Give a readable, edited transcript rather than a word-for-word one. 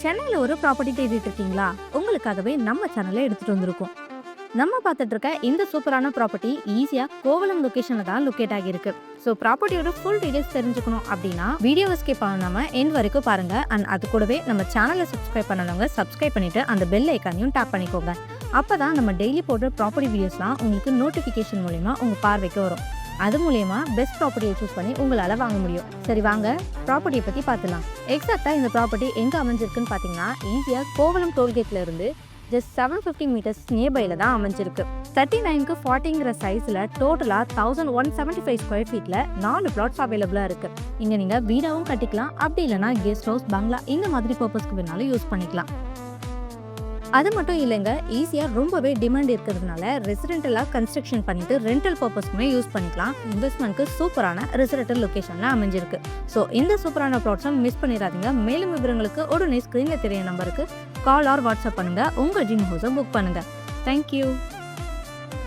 சென்னையில் ஒரு ப்ராப்பர்ட்டி தேடிட்டு இருக்கீங்களா? உங்களுக்காகவே நம்ம சேனலை எடுத்துட்டு வந்திருக்கோம். நம்ம பார்த்துட்டு இருக்க இந்த சூப்பரான ப்ராப்பர்ட்டி ஈஸியா கோவளம் லொகேஷன்ல தான் லொகேட் ஆகியிருக்கு. ஸோ ப்ராப்பர்ட்டியோட ஃபுல் டீடைல்ஸ் தெரிஞ்சுக்கணும் அப்படின்னா வீடியோவை ஸ்கிப் பண்ணாம எண்ட் வரைக்கும் பாருங்க. அண்ட் அது கூடவே நம்ம சேனலை சப்ஸ்கிரைப் பண்ணவங்க சப்ஸ்கிரைப் பண்ணிட்டு அந்த பெல் ஐக்கானையும் டேப் பண்ணிக்கோங்க. அப்பதான் நம்ம டெய்லி போடுற ப்ராப்பர்ட்டி வீடியோஸ்லாம் உங்களுக்கு நோட்டிஃபிகேஷன் மூலமா உங்க பார்வைக்கு வரும். அது மூலயமா பெஸ்ட் ப்ராப்பர்ட்டியை சூஸ் பண்ணி உங்களால் வாங்க முடியும். சரி வாங்க ப்ராப்பர்ட்டியை பற்றி பார்த்துலாம். எக்ஸாக்டாக இந்த ப்ராப்பர்ட்டி எங்கே அமைஞ்சிருக்குன்னு பார்த்தீங்கன்னா ஈஸியாக கோவளம் டோல்கேட்ல இருந்து ஜஸ்ட் 750 மீட்டர்ஸ் நியர்பைல தான் அமைஞ்சிருக்கு. 39க்கு 40ங்கிற சைஸில் டோட்டலாக 1175 ஸ்கொயர் ஃபீட்டில் 4 பிளாட்ஸ் அவைலபிளாக இருக்கு. இங்கே நீங்கள் வீடாகவும் கட்டிக்கலாம், அப்படி இல்லைனா கெஸ்ட் ஹவுஸ், பங்களா இந்த மாதிரி பர்பஸ்க்கு வேணாலும் யூஸ் பண்ணிக்கலாம். அது மட்டும் இல்லைங்க, ஈஸியாக ரொம்பவே டிமாண்ட் இருக்கிறதுனால ரெசிடென்டலாக கன்ஸ்ட்ரக்ஷன் பண்ணிட்டு ரெண்டல் பர்பஸ்க்குமே யூஸ் பண்ணிக்கலாம். இன்வெஸ்ட்மெண்ட்க்கு சூப்பரான ரெசிடென்டல் லொகேஷனில் அமைஞ்சிருக்கு. ஸோ இந்த சூப்பரான ப்ளாட்ஸை மிஸ் பண்ணிடாதீங்க. மேலும் விவரங்களுக்கு உடனே ஸ்க்ரீனில் தெரிய நம்பருக்கு கால் ஆர் வாட்ஸ்அப் பண்ணுங்க. உங்கள் ட்ரீம் ஹவுஸை புக் பண்ணுங்க. தேங்க்யூ.